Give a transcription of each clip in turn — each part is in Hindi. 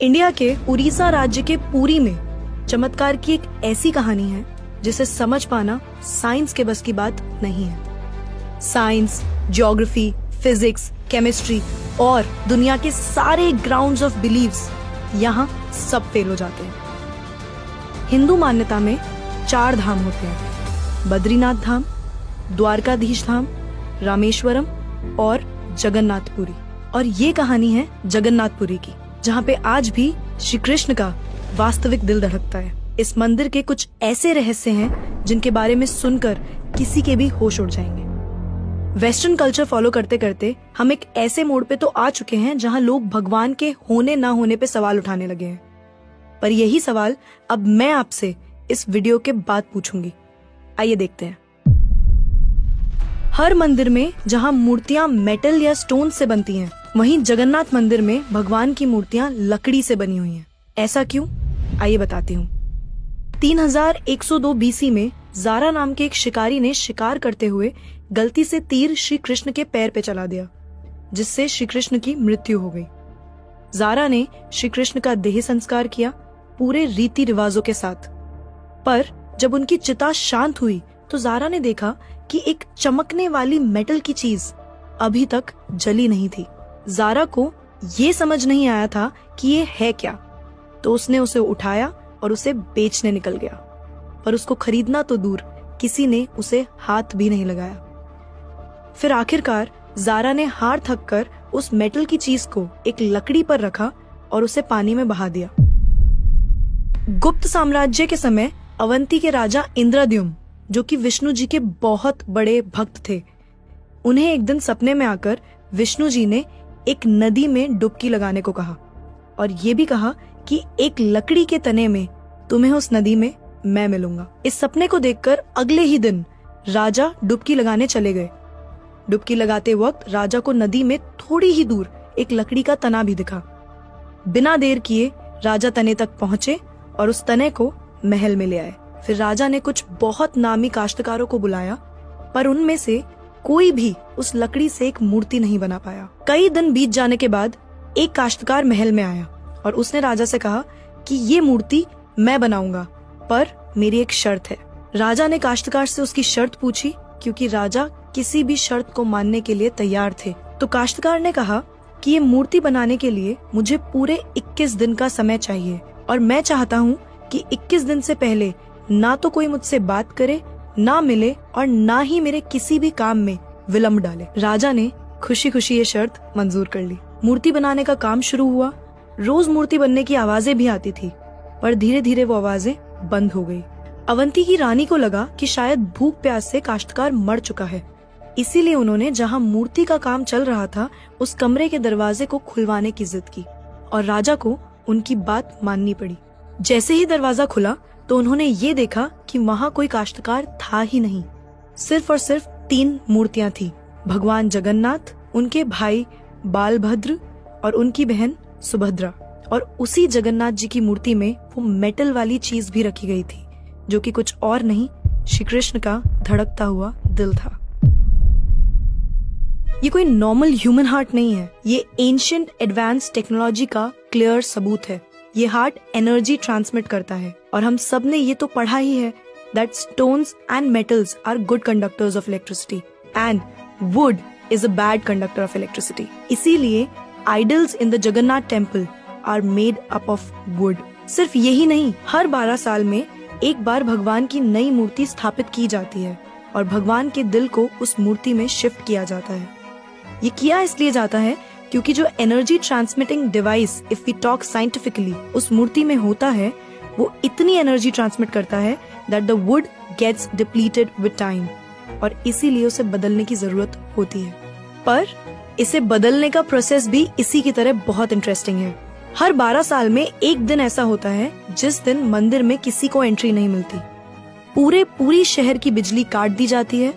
इंडिया के उड़ीसा राज्य के पुरी में चमत्कार की एक ऐसी कहानी है जिसे समझ पाना साइंस के बस की बात नहीं है। साइंस, ज्योग्राफी, फिजिक्स, केमिस्ट्री और दुनिया के सारे ग्राउंड्स ऑफ बिलीव्स यहाँ सब फेल हो जाते हैं। हिंदू मान्यता में 4 धाम होते हैं: बद्रीनाथ धाम, द्वारकाधीश धाम, रामेश्वरम और जगन्नाथपुरी। और ये कहानी है जगन्नाथपुरी की, जहाँ पे आज भी श्री कृष्ण का वास्तविक दिल धड़कता है। इस मंदिर के कुछ ऐसे रहस्य हैं जिनके बारे में सुनकर किसी के भी होश उड़ जाएंगे। वेस्टर्न कल्चर फॉलो करते करते हम एक ऐसे मोड़ पे तो आ चुके हैं जहाँ लोग भगवान के होने ना होने पे सवाल उठाने लगे हैं। पर यही सवाल अब मैं आपसे इस वीडियो के बाद पूछूंगी। आइए देखते हैं। हर मंदिर में जहाँ मूर्तियाँ मेटल या स्टोन से बनती हैं, वहीं जगन्नाथ मंदिर में भगवान की मूर्तियाँ लकड़ी से बनी हुई हैं। ऐसा क्यों? आइए बताती हूँ। 3102 बीसी में जारा नाम के एक शिकारी ने शिकार करते हुए गलती से तीर श्री कृष्ण के पैर पे चला दिया, जिससे श्री कृष्ण की मृत्यु हो गई। जारा ने श्री कृष्ण का देह संस्कार किया पूरे रीति रिवाजों के साथ। पर जब उनकी चिता शांत हुई तो जारा ने देखा कि एक चमकने वाली मेटल की चीज अभी तक जली नहीं थी। जारा को ये समझ नहीं आया था कि ये है क्या, तो उसने उसे उठाया और उसे बेचने निकल गया। पर उसको खरीदना तो दूर, किसी ने उसे हाथ भी नहीं लगाया। फिर आखिरकार जारा ने हार थक कर उस मेटल की चीज को एक लकड़ी पर रखा और उसे पानी में बहा दिया। गुप्त साम्राज्य के समय अवंती के राजा इंद्रद्युम्न, जो कि विष्णु जी के बहुत बड़े भक्त थे, उन्हें एक दिन सपने में आकर विष्णु जी ने एक नदी में डुबकी लगाने को कहा और ये भी कहा कि एक लकड़ी के तने में तुम्हें उस नदी में मैं मिलूंगा। इस सपने को देखकर अगले ही दिन राजा डुबकी लगाने चले गए। डुबकी लगाते वक्त राजा को नदी में थोड़ी ही दूर एक लकड़ी का तना भी दिखा। बिना देर किए राजा तने तक पहुंचे और उस तने को महल में ले आए। फिर राजा ने कुछ बहुत नामी काश्तकारों को बुलाया, पर उनमें से कोई भी उस लकड़ी से एक मूर्ति नहीं बना पाया। कई दिन बीत जाने के बाद एक काश्तकार महल में आया और उसने राजा से कहा कि ये मूर्ति मैं बनाऊंगा, पर मेरी एक शर्त है। राजा ने काश्तकार से उसकी शर्त पूछी, क्योंकि राजा किसी भी शर्त को मानने के लिए तैयार थे। तो काश्तकार ने कहा कि ये मूर्ति बनाने के लिए मुझे पूरे 21 दिन का समय चाहिए और मैं चाहता हूँ कि 21 दिन से पहले ना तो कोई मुझसे बात करे, ना मिले और ना ही मेरे किसी भी काम में विलम्ब डाले। राजा ने खुशी खुशी ये शर्त मंजूर कर ली। मूर्ति बनाने का काम शुरू हुआ। रोज मूर्ति बनने की आवाजें भी आती थी, पर धीरे धीरे वो आवाजें बंद हो गई। अवंती की रानी को लगा कि शायद भूख प्यास से काश्तकार मर चुका है, इसीलिए उन्होंने जहाँ मूर्ति का काम चल रहा था उस कमरे के दरवाजे को खुलवाने की जिद की और राजा को उनकी बात माननी पड़ी। जैसे ही दरवाजा खुला तो उन्होंने ये देखा कि वहाँ कोई काश्तकार था ही नहीं। सिर्फ और सिर्फ 3 मूर्तियाँ थी: भगवान जगन्नाथ, उनके भाई बालभद्र और उनकी बहन सुभद्रा। और उसी जगन्नाथ जी की मूर्ति में वो मेटल वाली चीज भी रखी गई थी, जो कि कुछ और नहीं, श्री कृष्ण का धड़कता हुआ दिल था। ये कोई नॉर्मल ह्यूमन हार्ट नहीं है, ये एंशिएंट एडवांस टेक्नोलॉजी का क्लियर सबूत है। ये हार्ट एनर्जी ट्रांसमिट करता है और हम सब ने ये तो पढ़ा ही है that stones and metals are good conductors of electricity and wood is a bad conductor of electricity. इसीलिए idols in the Jagannath temple are made up of wood. सिर्फ यही नहीं, हर 12 साल में एक बार भगवान की नई मूर्ति स्थापित की जाती है और भगवान के दिल को उस मूर्ति में शिफ्ट किया जाता है। ये किया इसलिए जाता है क्योंकि जो energy transmitting device, if we talk scientifically, उस मूर्ति में होता है, वो इतनी एनर्जी ट्रांसमिट करता है that the wood gets depleted with time और इसीलिए उसे बदलने की जरूरत होती है। पर इसे बदलने का प्रोसेस भी इसी की तरह बहुत इंटरेस्टिंग है। हर 12 साल में एक दिन ऐसा होता है जिस दिन मंदिर में किसी को एंट्री नहीं मिलती। पूरी शहर की बिजली काट दी जाती है।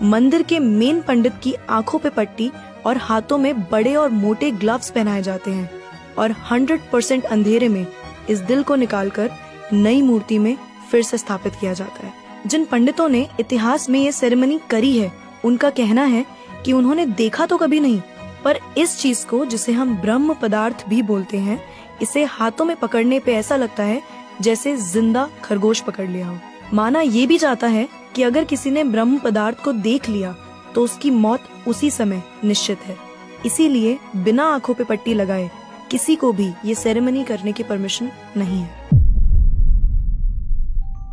मंदिर के मेन पंडित की आंखों पे पट्टी और हाथों में बड़े और मोटे ग्लव्स पहनाए जाते हैं और 100% अंधेरे में इस दिल को निकालकर नई मूर्ति में फिर से स्थापित किया जाता है। जिन पंडितों ने इतिहास में ये सेरेमनी करी है, उनका कहना है कि उन्होंने देखा तो कभी नहीं, पर इस चीज को, जिसे हम ब्रह्म पदार्थ भी बोलते हैं, इसे हाथों में पकड़ने पे ऐसा लगता है जैसे जिंदा खरगोश पकड़ लिया हो। माना ये भी जाता है कि अगर किसी ने ब्रह्म पदार्थ को देख लिया तो उसकी मौत उसी समय निश्चित है। इसीलिए बिना आंखों पे पट्टी लगाए किसी को भी ये सेरेमनी करने की परमिशन नहीं है।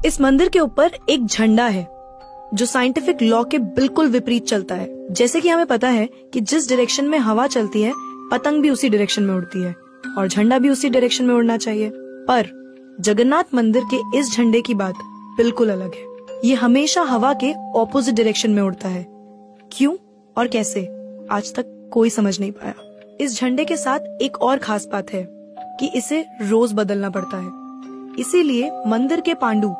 इस मंदिर के ऊपर एक झंडा है जो साइंटिफिक लॉ के बिल्कुल विपरीत चलता है। जैसे कि हमें पता है कि जिस डायरेक्शन में हवा चलती है पतंग भी उसी डायरेक्शन में उड़ती है और झंडा भी उसी डायरेक्शन में उड़ना चाहिए। पर जगन्नाथ मंदिर के इस झंडे की बात बिल्कुल अलग है। ये हमेशा हवा के ऑपोजिट डायरेक्शन में उड़ता है। क्यों और कैसे आज तक कोई समझ नहीं पाया। इस झंडे के साथ एक और खास बात है कि इसे रोज बदलना पड़ता है। इसीलिए मंदिर के पांडु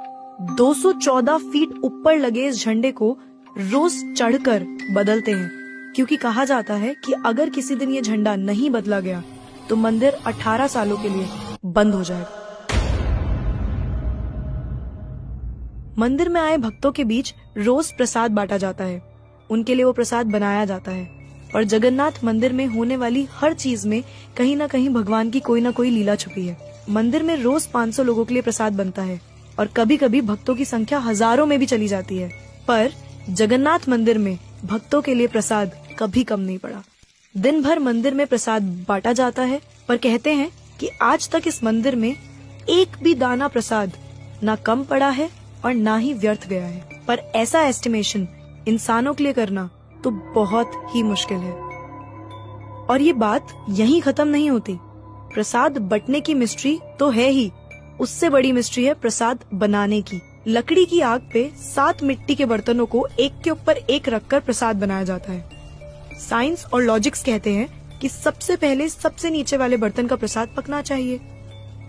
214 फीट ऊपर लगे इस झंडे को रोज चढ़कर बदलते हैं, क्योंकि कहा जाता है कि अगर किसी दिन ये झंडा नहीं बदला गया तो मंदिर 18 सालों के लिए बंद हो जाएगा। मंदिर में आए भक्तों के बीच रोज प्रसाद बांटा जाता है। उनके लिए वो प्रसाद बनाया जाता है और जगन्नाथ मंदिर में होने वाली हर चीज में कहीं ना कहीं भगवान की कोई ना कोई लीला छुपी है। मंदिर में रोज 500 लोगों के लिए प्रसाद बनता है और कभी कभी भक्तों की संख्या हजारों में भी चली जाती है। पर जगन्नाथ मंदिर में भक्तों के लिए प्रसाद कभी कम नहीं पड़ा। दिन भर मंदिर में प्रसाद बांटा जाता है, पर कहते हैं कि आज तक इस मंदिर में एक भी दाना प्रसाद ना कम पड़ा है और ना ही व्यर्थ गया है। पर ऐसा एस्टिमेशन इंसानों के लिए करना तो बहुत ही मुश्किल है। और ये बात यहीं खत्म नहीं होती। प्रसाद बंटने की मिस्ट्री तो है ही, उससे बड़ी मिस्ट्री है प्रसाद बनाने की। लकड़ी की आग पे 7 मिट्टी के बर्तनों को एक के ऊपर एक रखकर प्रसाद बनाया जाता है। साइंस और लॉजिक्स कहते हैं कि सबसे पहले सबसे नीचे वाले बर्तन का प्रसाद पकना चाहिए,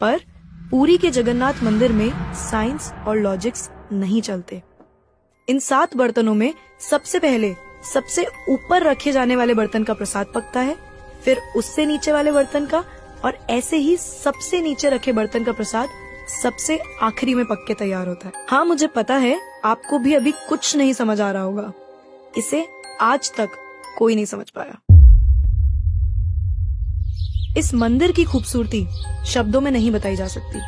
पर पुरी के जगन्नाथ मंदिर में साइंस और लॉजिक्स नहीं चलते। इन 7 बर्तनों में सबसे पहले सबसे ऊपर रखे जाने वाले बर्तन का प्रसाद पकता है, फिर उससे नीचे वाले बर्तन का, और ऐसे ही सबसे नीचे रखे बर्तन का प्रसाद सबसे आखिरी में पक के तैयार होता है। हाँ, मुझे पता है आपको भी अभी कुछ नहीं समझ आ रहा होगा। इसे आज तक कोई नहीं समझ पाया। इस मंदिर की खूबसूरती शब्दों में नहीं बताई जा सकती।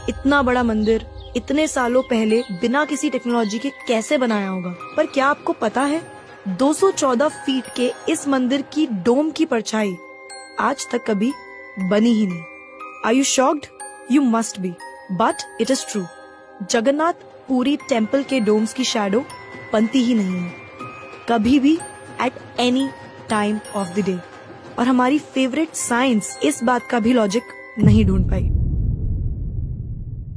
इतना बड़ा मंदिर इतने सालों पहले बिना किसी टेक्नोलॉजी के कैसे बनाया होगा। पर क्या आपको पता है 214 फीट के इस मंदिर की डोम की परछाई आज तक कभी बनी ही नहीं। Are you shocked? You must be, but it is true. Jagannath Puri temple के डोम्स की शैडो बनती ही नहीं है कभी भी, at any time of the day. और हमारी फेवरेट साइंस इस बात का भी लॉजिक नहीं ढूंढ पाई।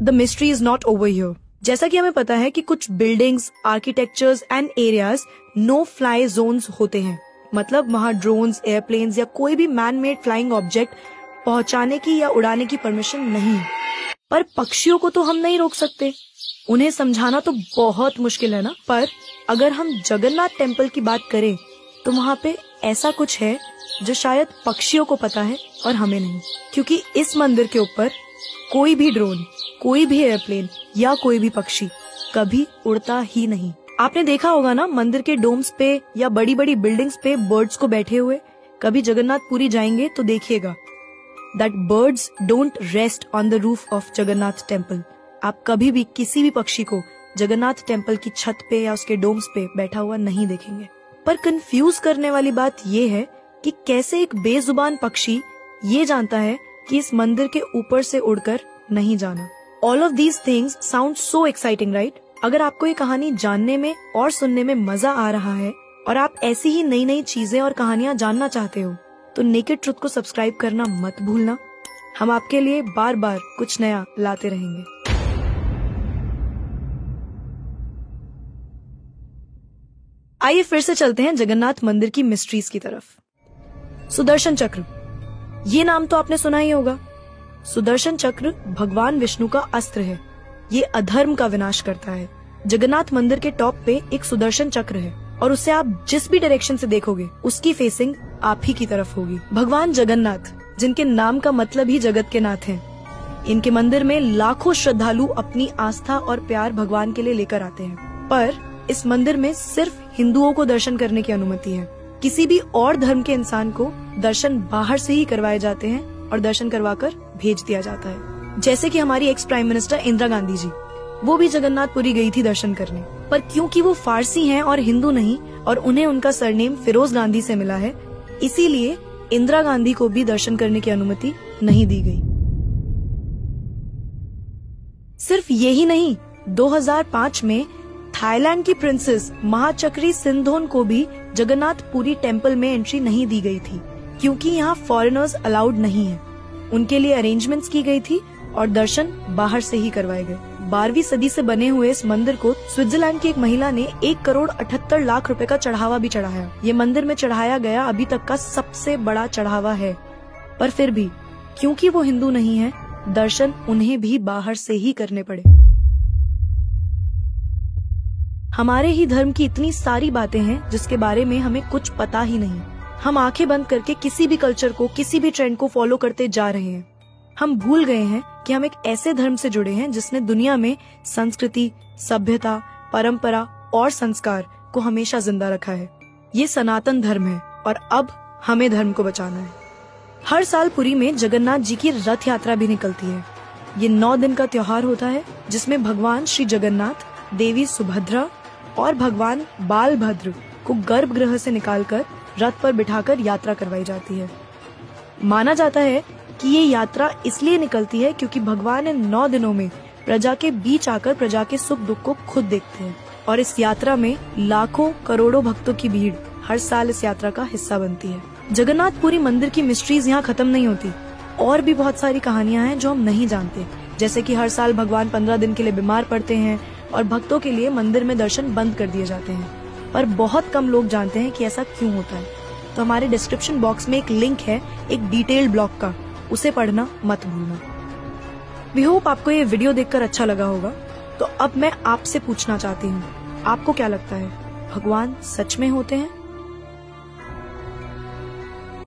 The mystery is not over here. जैसा कि हमें पता है कि कुछ buildings, architectures and areas no fly zones होते हैं, मतलब वहाँ ड्रोन्स, एयरप्लेन्स या कोई भी मैन मेड फ्लाइंग ऑब्जेक्ट पहुंचाने की या उड़ाने की परमिशन नहीं है। पर पक्षियों को तो हम नहीं रोक सकते, उन्हें समझाना तो बहुत मुश्किल है ना। पर अगर हम जगन्नाथ टेम्पल की बात करें तो वहाँ पे ऐसा कुछ है जो शायद पक्षियों को पता है और हमें नहीं, क्योंकि इस मंदिर के ऊपर कोई भी ड्रोन, कोई भी एयरप्लेन या कोई भी पक्षी कभी उड़ता ही नहीं। आपने देखा होगा ना मंदिर के डोम्स पे या बड़ी बड़ी बिल्डिंग्स पे बर्ड्स को बैठे हुए। कभी जगन्नाथपुरी जाएंगे तो देखिएगा that birds don't rest on the roof of Jagannath temple. आप कभी भी किसी भी पक्षी को जगन्नाथ टेम्पल की छत पे या उसके डोम्स पे बैठा हुआ नहीं देखेंगे। पर कंफ्यूज करने वाली बात ये है कि कैसे एक बेजुबान पक्षी ये जानता है कि इस मंदिर के ऊपर से उड़कर नहीं जाना। All of these things sound so exciting, right? अगर आपको ये कहानी जानने में और सुनने में मजा आ रहा है और आप ऐसी ही नई नई चीजें और कहानियां जानना चाहते हो तो नेकेड ट्रुथ को सब्सक्राइब करना मत भूलना। हम आपके लिए बार बार कुछ नया लाते रहेंगे। आइए फिर से चलते हैं जगन्नाथ मंदिर की मिस्ट्रीज की तरफ। सुदर्शन चक्र, ये नाम तो आपने सुना ही होगा। सुदर्शन चक्र भगवान विष्णु का अस्त्र है। ये अधर्म का विनाश करता है। जगन्नाथ मंदिर के टॉप पे एक सुदर्शन चक्र है और उसे आप जिस भी डायरेक्शन से देखोगे उसकी फेसिंग आप ही की तरफ होगी। भगवान जगन्नाथ, जिनके नाम का मतलब ही जगत के नाथ हैं, इनके मंदिर में लाखों श्रद्धालु अपनी आस्था और प्यार भगवान के लिए लेकर आते हैं। पर इस मंदिर में सिर्फ हिंदुओं को दर्शन करने की अनुमति है। किसी भी और धर्म के इंसान को दर्शन बाहर से ही करवाए जाते हैं और दर्शन करवाकर भेज दिया जाता है। जैसे कि हमारी ex prime minister Indira Gandhi ji, वो भी जगन्नाथपुरी गई थी दर्शन करने, पर क्योंकि वो फारसी हैं और हिंदू नहीं और उन्हें उनका सरनेम फिरोज गांधी से मिला है, इसीलिए इंदिरा गांधी को भी दर्शन करने की अनुमति नहीं दी गई। सिर्फ यही नहीं, 2005 में थाईलैंड की प्रिंसेस महाचक्री सिंधोन को भी जगन्नाथपुरी टेम्पल में एंट्री नहीं दी गई थी, क्योंकि यहाँ फॉरेनर्स अलाउड नहीं है। उनके लिए अरेंजमेंट्स की गई थी और दर्शन बाहर से ही करवाए गए। 12वीं सदी से बने हुए इस मंदिर को स्विट्जरलैंड की एक महिला ने 1,78,00,000 रुपए का चढ़ावा भी चढ़ाया। ये मंदिर में चढ़ाया गया अभी तक का सबसे बड़ा चढ़ावा है। पर फिर भी क्योंकि वो हिंदू नहीं है, दर्शन उन्हें भी बाहर से ही करने पड़े। हमारे ही धर्म की इतनी सारी बातें हैं जिसके बारे में हमें कुछ पता ही नहीं। हम आंखें बंद करके किसी भी कल्चर को, किसी भी ट्रेंड को फॉलो करते जा रहे हैं। हम भूल गए हैं कि हम एक ऐसे धर्म से जुड़े हैं जिसने दुनिया में संस्कृति, सभ्यता, परंपरा और संस्कार को हमेशा जिंदा रखा है। ये सनातन धर्म है और अब हमें धर्म को बचाना है। हर साल पुरी में जगन्नाथ जी की रथ यात्रा भी निकलती है। ये 9 दिन का त्योहार होता है जिसमें भगवान श्री जगन्नाथ, देवी सुभद्रा और भगवान बालभद्र को गर्भगृह से निकालकर रथ पर बिठाकर यात्रा करवाई जाती है। माना जाता है कि ये यात्रा इसलिए निकलती है क्योंकि भगवान इन 9 दिनों में प्रजा के बीच आकर प्रजा के सुख दुख को खुद देखते हैं और इस यात्रा में लाखों करोड़ों भक्तों की भीड़ हर साल इस यात्रा का हिस्सा बनती है। जगन्नाथपुरी मंदिर की मिस्ट्रीज यहाँ खत्म नहीं होती। और भी बहुत सारी कहानियां हैं जो हम नहीं जानते, जैसे कि हर साल भगवान 15 दिन के लिए बीमार पड़ते हैं और भक्तों के लिए मंदिर में दर्शन बंद कर दिए जाते हैं। पर बहुत कम लोग जानते हैं कि ऐसा क्यों होता है। तो हमारे डिस्क्रिप्शन बॉक्स में एक लिंक है एक डिटेल्ड ब्लॉग का, उसे पढ़ना मत भूलना। वी होप आपको ये वीडियो देखकर अच्छा लगा होगा। तो अब मैं आपसे पूछना चाहती हूँ, आपको क्या लगता है, भगवान सच में होते हैं